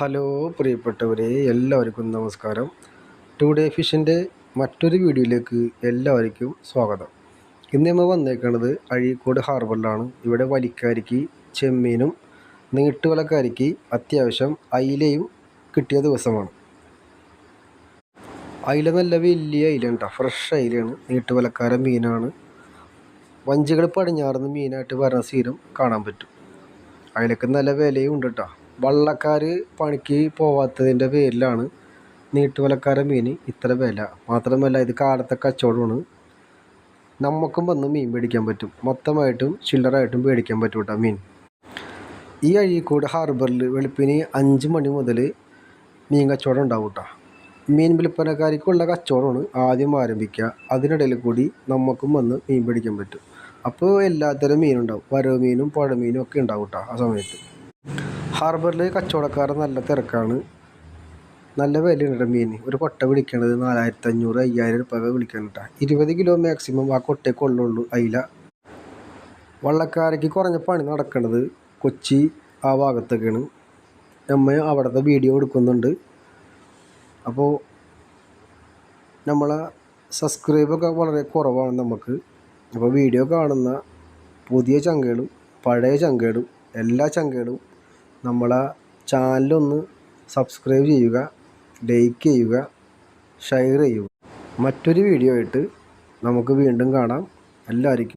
Hello പ്രിയപ്പെട്ടവരെ, എല്ലാവർക്കും നമസ്കാരം. ടുഡേ ഫിഷിൻ്റെ മറ്റൊരു വീഡിയോയിലേക്ക് എല്ലാവർക്കും സ്വാഗതം. ഇന്ന് നമ്മൾ വന്നേക്കുന്നത് അഴീക്കോട് ഹാർബറിലാണ്. ഇവിടെ വലിക്കാരിക്ക് ചെമ്മീനും നീട്ടുവലക്കാരിക്ക് അത്യാവശ്യം അയിലയും കിട്ടിയ ദിവസമാണ്. അയില നല്ല വലിയ അയിലുണ്ട്, ഫ്രഷ് അയിലയാണ്, നീട്ടുവലക്കാരൻ മീനാണ്. വഞ്ചികൾ പടിഞ്ഞാറുന്ന് മീനായിട്ട് വരുന്ന സ്ഥിരം കാണാൻ പറ്റും. അയിലക്ക് നല്ല വിലയും ഉണ്ട് കേട്ടോ. വള്ളക്കാർ പണിക്ക് പോവാത്തതിൻ്റെ പേരിലാണ് നീട്ടുവലക്കാരൻ മീൻ ഇത്ര വില. മാത്രമല്ല ഇത് കാലത്തെ കച്ചവടമാണ്. നമുക്കും വന്ന് മീൻ മേടിക്കാൻ പറ്റും, മൊത്തമായിട്ടും ചില്ലറായിട്ടും മേടിക്കാൻ പറ്റും കേട്ടോ മീൻ. ഈ അഴീക്കോട് ഹാർബറിൽ വെളുപ്പിന് 5 മണി മുതൽ മീൻ കച്ചവടം ഉണ്ടാവും കേട്ടോ. മീൻ വിൽപ്പനക്കാർക്കുള്ള കച്ചവടമാണ് ആദ്യം ആരംഭിക്കുക. അതിനിടയിൽ കൂടി നമുക്കും വന്ന് മീൻ മേടിക്കാൻ പറ്റും. അപ്പോൾ എല്ലാത്തരം മീനുണ്ടാവും, വരവ് മീനും പുഴമീനും ഒക്കെ ഉണ്ടാവും കേട്ടോ. ആ സമയത്ത് ഹാർബറിൽ കച്ചവടക്കാരൻ നല്ല തിരക്കാണ്, നല്ല വിലയുണ്ട് മീൻ. ഒരു കൊട്ട വിളിക്കണത് 4500-5000 രൂപ വിളിക്കാൻ കേട്ടോ. 20 കിലോ മാക്സിമം ആ കൊട്ടയെ കൊള്ളുള്ളൂ അയില. വള്ളക്കാരയ്ക്ക് കുറഞ്ഞ പണി നടക്കുന്നത് കൊച്ചി ആ ഭാഗത്തൊക്കെയാണ്. നമ്മൾ അവിടുത്തെ വീഡിയോ എടുക്കുന്നുണ്ട്. അപ്പോൾ നമ്മളെ സബ്സ്ക്രൈബൊക്കെ വളരെ കുറവാണ് നമുക്ക്. അപ്പോൾ വീഡിയോ കാണുന്ന പുതിയ ചങ്കകളും പഴയ ചങ്കകളും എല്ലാ ചങ്കകളും നമ്മളെ ചാനലൊന്ന് സബ്സ്ക്രൈബ് ചെയ്യുക, ലൈക്ക് ചെയ്യുക, ഷെയർ ചെയ്യുക. മറ്റൊരു വീഡിയോ ആയിട്ട് നമുക്ക് വീണ്ടും കാണാം. എല്ലാവർക്കും